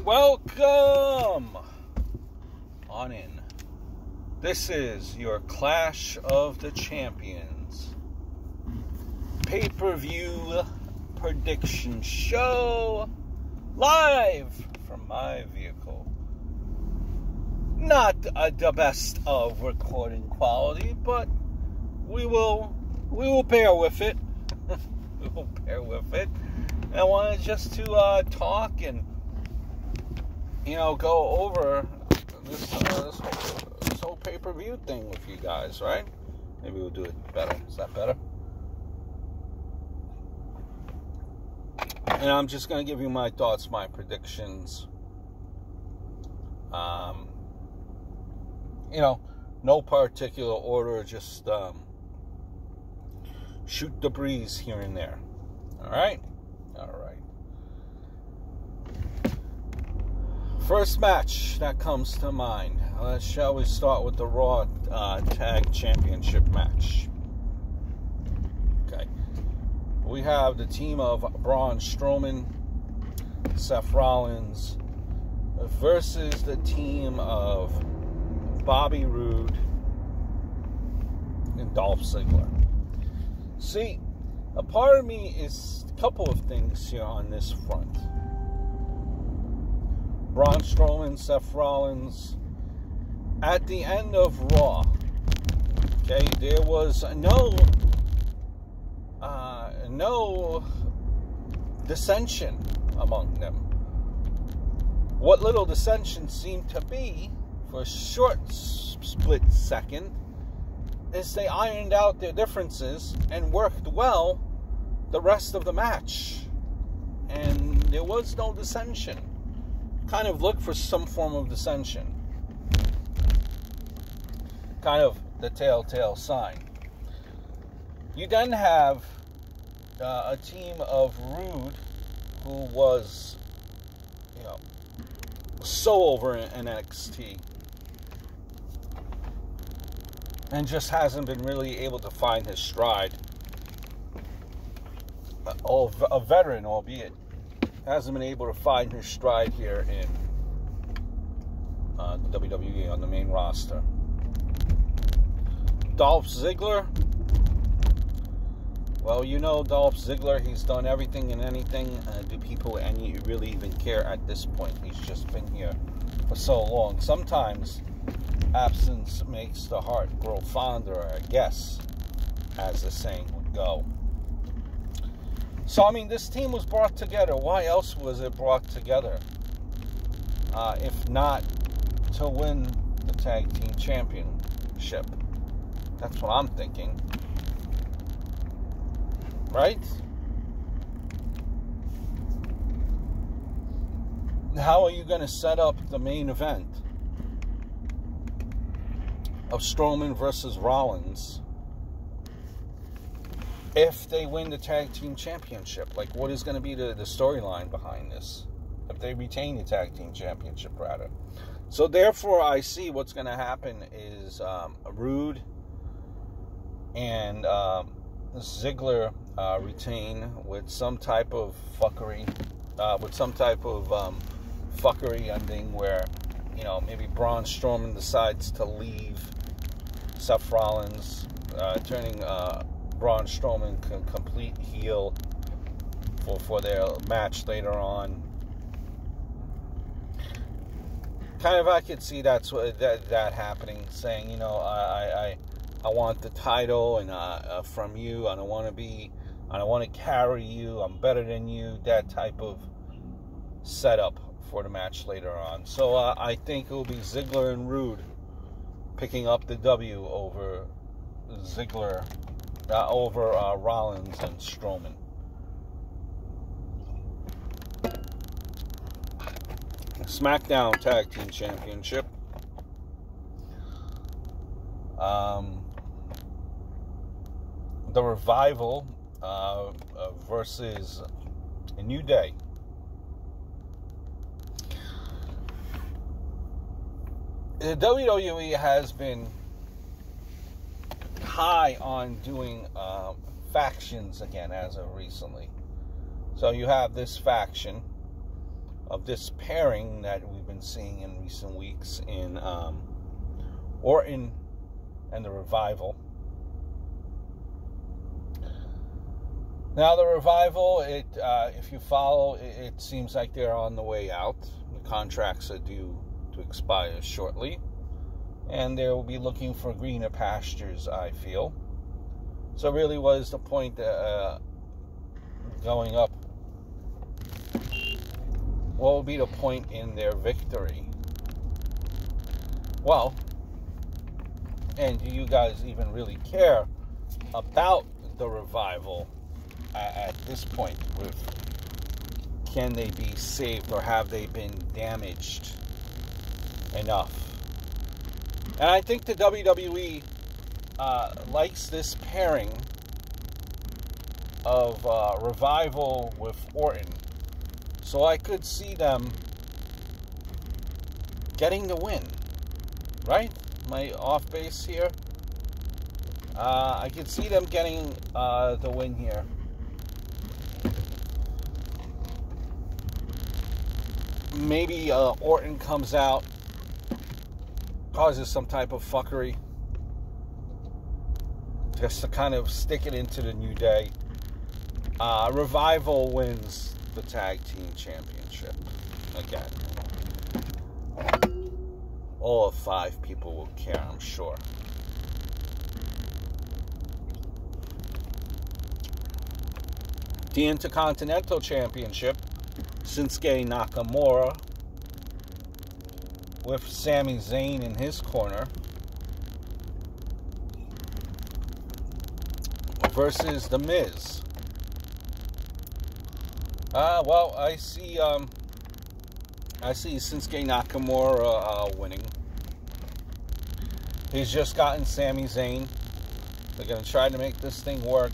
Welcome on in. This is your Clash of the Champions pay-per-view prediction show, live from my vehicle. Not the best of recording quality, but we will bear with it. We will bear with it. And I wanted just to talk and go over this whole pay-per-view thing with you guys, right? Maybe we'll do it better. Is that better? And I'm just going to give you my thoughts, my predictions. No particular order, just shoot the breeze here and there. All right? All right. First match that comes to mind. Shall we start with the Raw Tag Championship match? Okay. We have the team of Braun Strowman, Seth Rollins, versus the team of Bobby Roode and Dolph Ziggler. See, a part of me is a couple of things here on this front. Braun Strowman, Seth Rollins. At the end of Raw, okay, there was no dissension among them. What little dissension seemed to be, for a short split second, is they ironed out their differences and worked well the rest of the match. And there was no dissension. Kind of look for some form of dissension. Kind of the telltale sign. You then have a team of Roode, who was, so over in NXT, and just hasn't been really able to find his stride. A veteran, albeit, hasn't been able to find his stride here in the WWE on the main roster. Dolph Ziggler. Well, Dolph Ziggler, he's done everything and anything. Do people really even care at this point? He's just been here for so long. Sometimes absence makes the heart grow fonder, I guess, as the saying would go. So, this team was brought together. Why else was it brought together? If not to win the Tag Team Championship. That's what I'm thinking. Right? How are you going to set up the main event of Strowman versus Rollins if they win the Tag Team Championship? Like, what is going to be the storyline behind this? If they retain the Tag Team Championship, rather. So, therefore, I see what's going to happen is Roode and Ziggler retain with some type of fuckery. Fuckery ending where, maybe Braun Strowman decides to leave Seth Rollins, turning Braun Strowman complete heel for their match later on. Kind of, I could see that happening, saying, I want the title and from you. I don't want to carry you. I'm better than you. That type of setup for the match later on. So I think it will be Ziggler and Roode picking up the W over Rollins and Strowman. SmackDown Tag Team Championship. The Revival versus a New Day. The WWE has been high on doing factions again as of recently. So you have this faction of this pairing that we've been seeing in recent weeks in Orton and the Revival. Now, the Revival, if you follow, it seems like they're on the way out. The contracts are due to expire shortly, and they will be looking for greener pastures, I feel. So really, what is the point going up? What will be the point in their victory? Well, and do you guys even really care about the Revival at this point? Can they be saved, or have they been damaged enough? And I think the WWE likes this pairing of Revival with Orton. So I could see them getting the win, right? Am I off base here? I could see them getting the win here. Maybe Orton comes out, causes some type of fuckery, just to kind of stick it into the New Day. Revival wins the Tag Team Championship again. All 5 people will care, I'm sure. The Intercontinental Championship, Shinsuke Nakamura with Sami Zayn in his corner versus The Miz. Well, I see Shinsuke Nakamura winning. He's just gotten Sami Zayn. They're going to try to make this thing work.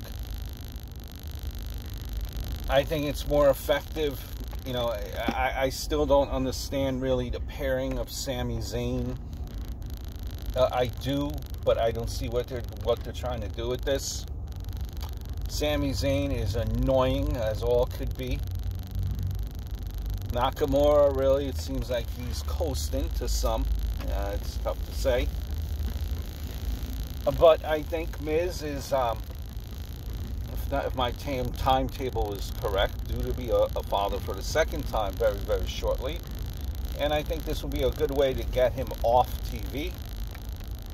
I think it's more effective. You know, I still don't understand really the pairing of Sami Zayn. I do, but I don't see what they're trying to do with this. Sami Zayn is annoying as all could be. Nakamura, really, it seems like he's coasting to some. It's tough to say. But I think Miz is, if my timetable is correct, due to be a father for the second time very, very shortly. And I think this will be a good way to get him off TV.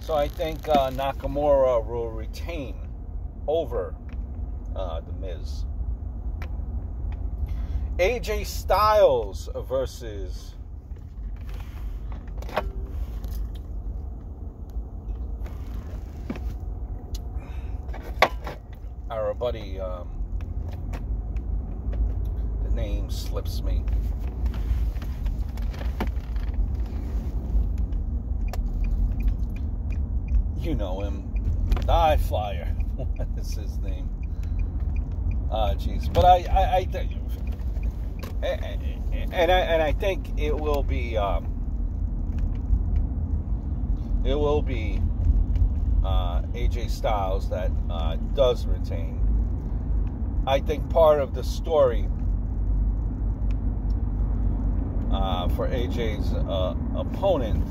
So I think Nakamura will retain over The Miz. AJ Styles versus our buddy, the name slips me. You know him, the High Flyer. What is his name? Jeez. But I think, and I think it will be AJ Styles that does retain. I think part of the story for AJ's opponent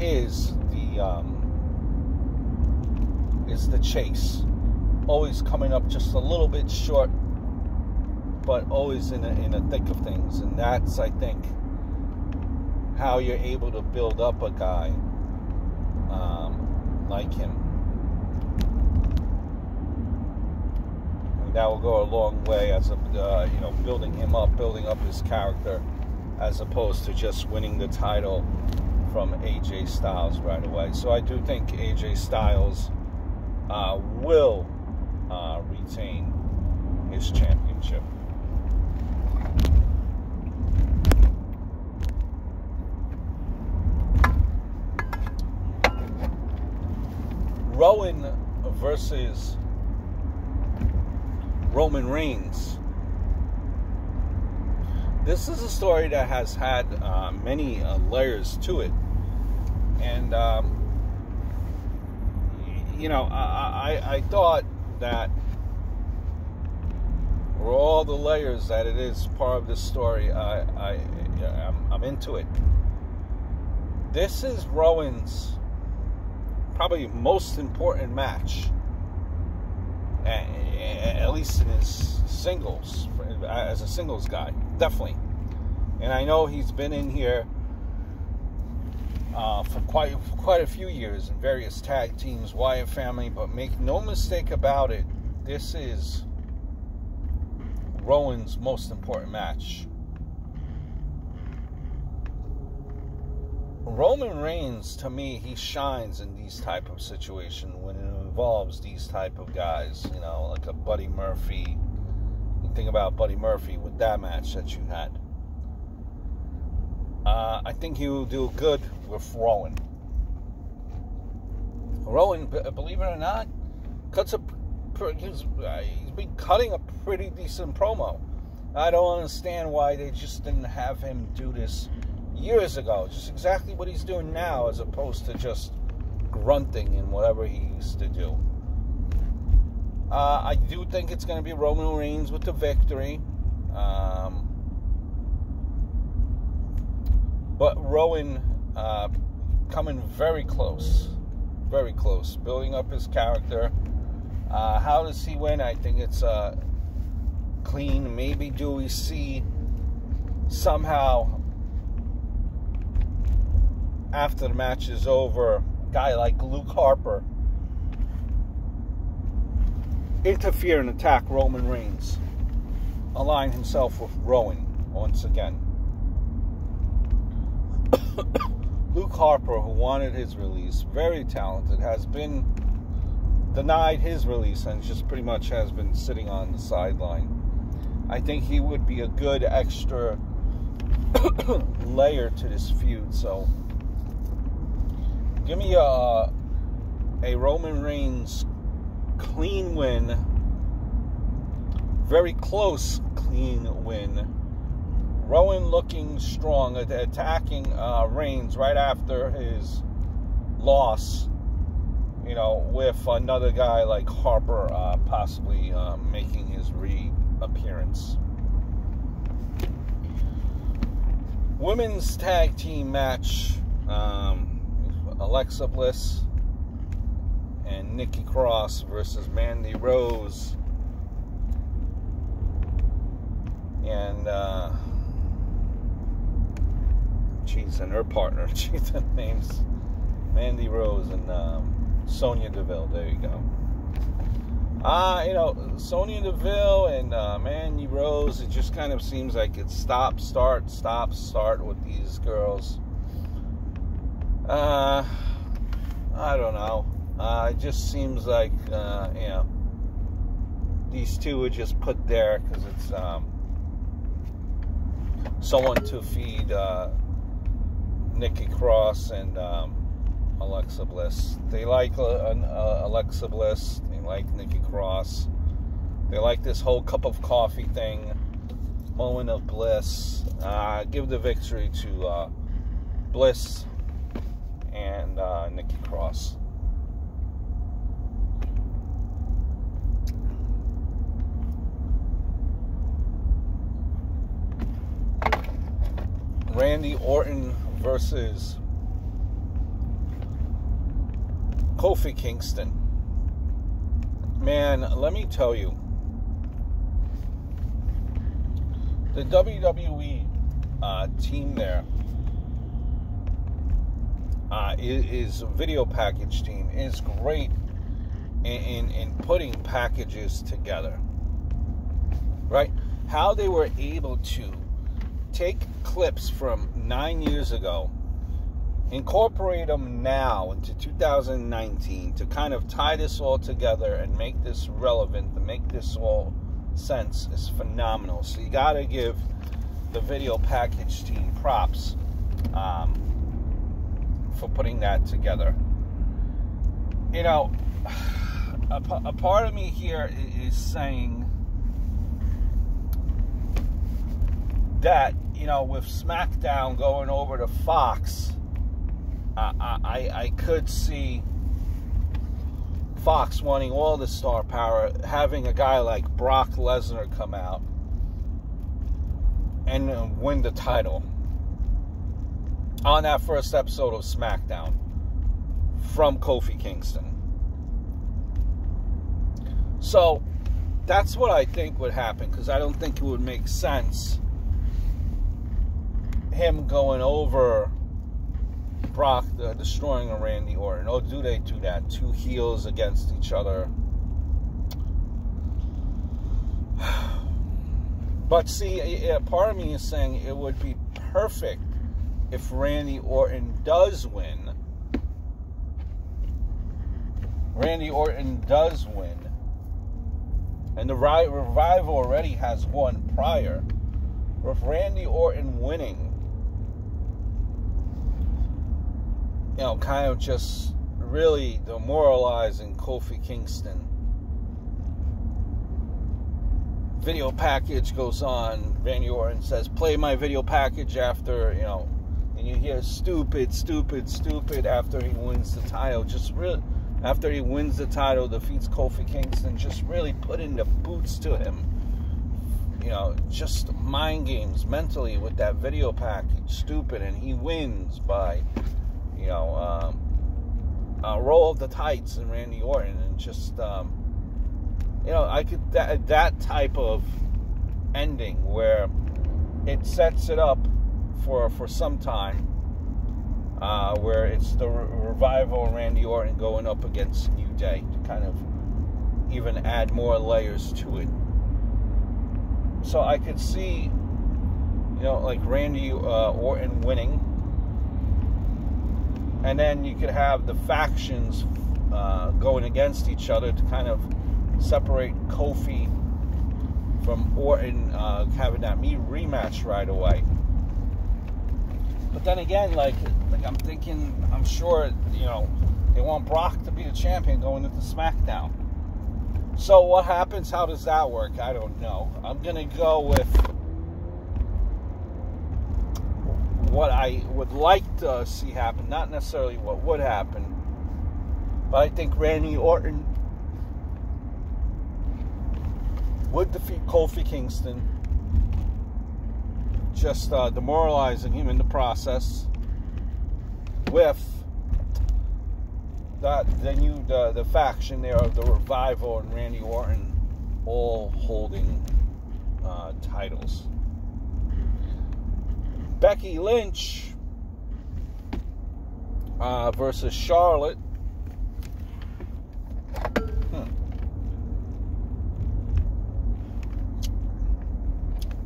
is the chase, always coming up just a little bit short, but always in the thick of things, and that's, I think, how you're able to build up a guy like him. And that will go a long way as building him up, building up his character, as opposed to just winning the title from AJ Styles right away. So I do think AJ Styles will retain his championship. Rowan versus Roman Reigns. This is a story that has had many layers to it. And, I thought that for all the layers that it is part of this story, I'm into it. This is Rowan's probably most important match, at least in his singles, as a singles guy, definitely. And I know he's been in here for quite a few years in various tag teams, Wyatt family, but make no mistake about it, this is Rowan's most important match. Roman Reigns, to me, he shines in these type of situations when it involves these type of guys, you know, like a Buddy Murphy. You think about Buddy Murphy with that match that you had. I think he will do good with Rowan. Rowan, believe it or not, he's been cutting a pretty decent promo. I don't understand why they just didn't have him do this years ago. Just exactly what he's doing now, as opposed to just grunting in whatever he used to do. I do think it's going to be Roman Reigns with the victory. But Rowan coming very close, building up his character. How does he win? I think it's clean. Maybe do we see somehow after the match is over, a guy like Luke Harper interfere and attack Roman Reigns, align himself with Rowan once again. Luke Harper, who wanted his release, very talented, has been denied his release and just pretty much has been sitting on the sideline. I think he would be a good extra layer to this feud. So give me a Roman Reigns clean win, very close clean win. Rowan looking strong, attacking Reigns right after his loss, you know, with another guy like Harper possibly making his reappearance. Women's tag team match, Alexa Bliss and Nikki Cross versus Mandy Rose and and her partner. The name's Mandy Rose and Sonya Deville. There you go. You know, Sonya Deville and Mandy Rose, it just kind of seems like it's stop, start with these girls. I don't know. It just seems like, you know, these two were just put there because it's someone to feed Nikki Cross and Alexa Bliss. They like Alexa Bliss. They like Nikki Cross. They like this whole cup of coffee thing. Moment of bliss. Give the victory to Bliss and Nikki Cross. Randy Orton versus Kofi Kingston. Man, let me tell you, the WWE team there is a video package team, is great in putting packages together, right? How they were able to take clips from 9 years ago, incorporate them now into 2019 to kind of tie this all together and make this relevant, to make this all sense, is phenomenal. So you got to give the video package team props for putting that together. You know, a part of me here is saying that, you know, with SmackDown going over to Fox, I could see Fox wanting all the star power, having a guy like Brock Lesnar come out and win the title on that first episode of SmackDown from Kofi Kingston. So that's what I think would happen, because I don't think it would make sense him going over Brock, destroying a Randy Orton. Or do they do that? Two heels against each other. But see, part of me is saying it would be perfect if Randy Orton does win. Randy Orton does win. And the Revival already has won prior. With Randy Orton winning, you know, kind of just really demoralizing Kofi Kingston. Video package goes on. Randy Orton says, play my video package after, you know, and you hear stupid, stupid, stupid after he wins the title. Just really, after he wins the title, defeats Kofi Kingston, just really putting the boots to him. You know, just mind games mentally with that video package. Stupid. And he wins by, you know, roll of the tights and Randy Orton. And just, you know, I could, that type of ending where it sets it up for some time, where it's the Revival and Randy Orton going up against New Day to kind of even add more layers to it. So I could see, you know, like Randy Orton winning, and then you could have the factions going against each other to kind of separate Kofi from Orton, having that rematch right away. But then again, like I'm thinking, I'm sure, you know, they want Brock to be the champion going into SmackDown. So what happens? How does that work? I don't know. I'm going to go with what I would like to see happen, not necessarily what would happen. But I think Randy Orton would defeat Kofi Kingston, just demoralizing him in the process, with the faction there of the Revival and Randy Orton all holding titles. Becky Lynch versus Charlotte.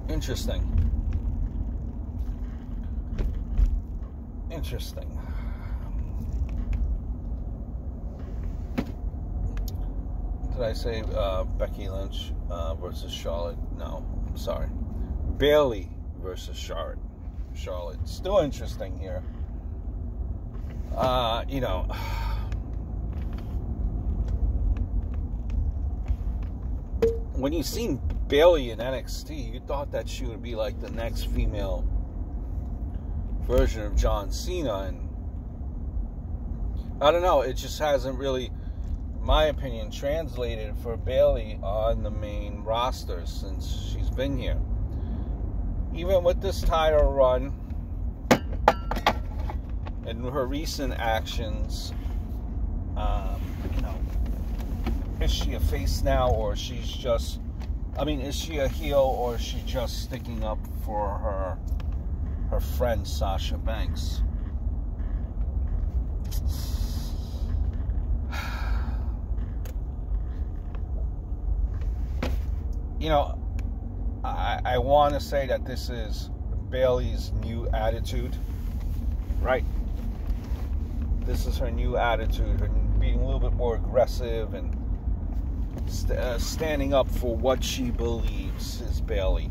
Interesting. Did I say Becky Lynch versus Charlotte? No, I'm sorry. Bayley versus Charlotte. Still interesting here. You know, when you seen Bayley in NXT, you thought that she would be like the next female version of John Cena, and I don't know, it just hasn't really, in my opinion, translated for Bayley on the main roster since she's been here. Even with this title run and her recent actions, you know, is she a face now, or she's just, I mean, is she a heel, or is she just sticking up for her friend Sasha Banks? You know, I want to say that this is Bayley's new attitude, right? This is her new attitude, her being a little bit more aggressive and standing up for what she believes is Bayley.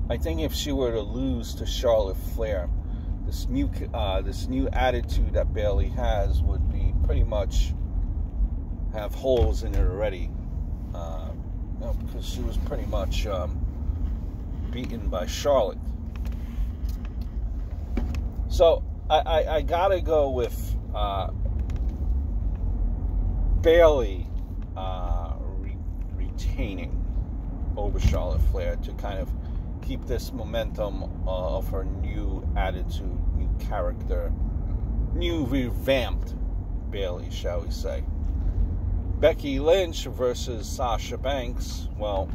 I think if she were to lose to Charlotte Flair, this new attitude that Bayley has would be pretty much have holes in it already. You know, because she was pretty much beaten by Charlotte. So I gotta go with Bayley retaining over Charlotte Flair to kind of keep this momentum of her new attitude, new character, new revamped Bayley, shall we say. Becky Lynch versus Sasha Banks. Well,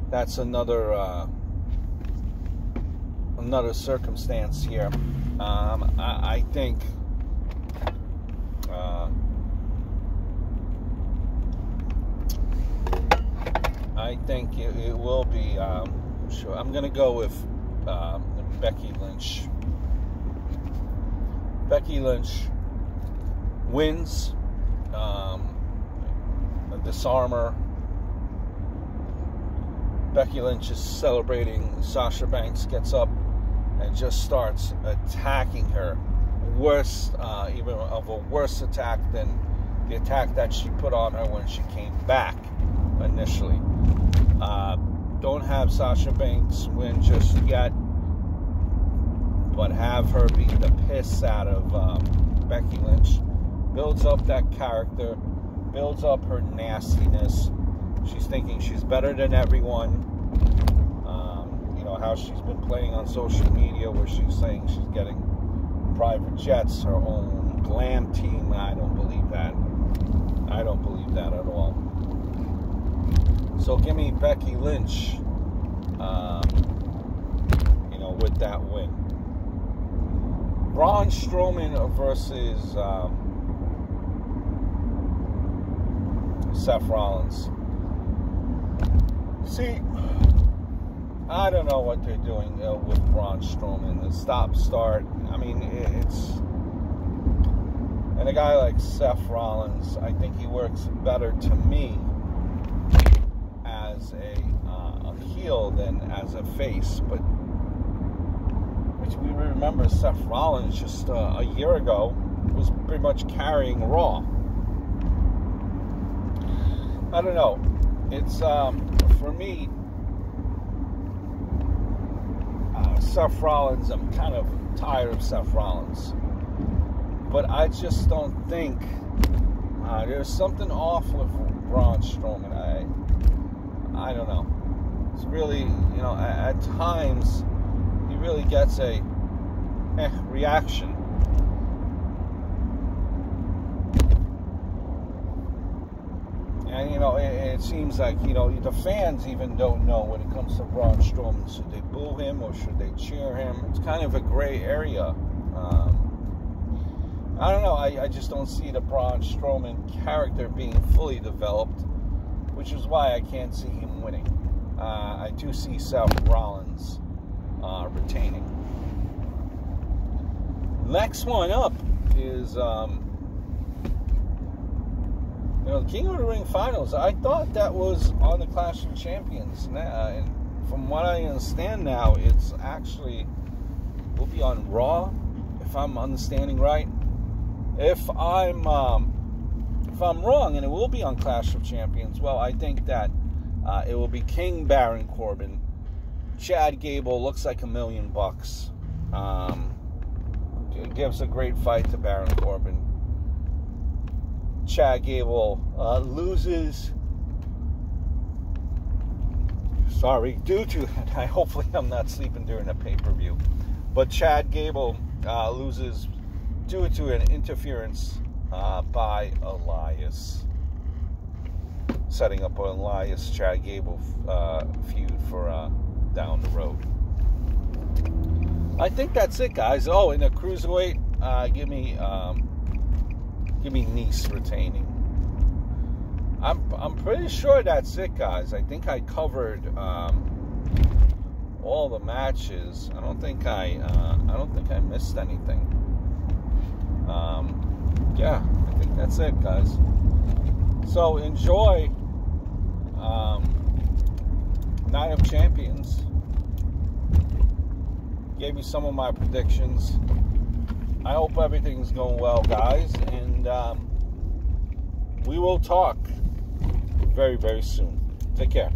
that's another circumstance here. I think it will be. Sure, I'm gonna go with Becky Lynch. Becky Lynch wins. A disarmer. Becky Lynch is celebrating. Sasha Banks gets up and just starts attacking her. Worse, even of a worse attack than the attack that she put on her when she came back initially. Don't have Sasha Banks win just yet, but have her beat the piss out of Becky Lynch. Builds up that character, builds up her nastiness. She's thinking she's better than everyone. You know how she's been playing on social media where she's saying she's getting private jets, her own glam team. I don't believe that. I don't believe that at all. So give me Becky Lynch, with that win. Braun Strowman versus Seth Rollins. See, I don't know what they're doing with Braun Strowman. The stop-start. I mean, and a guy like Seth Rollins, I think he works better to me as a heel than as a face. But which we remember Seth Rollins just a year ago was pretty much carrying Raw. I don't know. It's for me, Seth Rollins. I'm kind of tired of Seth Rollins, but I just don't think there's something off with Braun Strowman. I don't know. It's really, at times he really gets a reaction. And, it seems like, the fans even don't know when it comes to Braun Strowman. Should they boo him or should they cheer him? It's kind of a gray area. I don't know. I just don't see the Braun Strowman character being fully developed, which is why I can't see him winning. I do see Seth Rollins retaining. Next one up is... the King of the Ring finals. I thought that was on the Clash of Champions. And from what I understand now, it's actually will be on Raw, if I'm understanding right. If I'm wrong, and it will be on Clash of Champions, well, I think that it will be King Baron Corbin. Chad Gable looks like $1 million. It gives a great fight to Baron Corbin. Chad Gable loses. Sorry, due to hopefully I'm not sleeping during the pay-per-view. But Chad Gable loses due to an interference by Elias, setting up an Elias Chad Gable feud for down the road. I think that's it, guys. Oh, in the cruiserweight, give me Nice retaining. I'm pretty sure that's it, guys. I think I covered all the matches. I don't think I missed anything. Yeah, I think that's it, guys. So enjoy Night of Champions. Gave you some of my predictions. I hope everything's going well, guys, and we will talk very, very soon. Take care.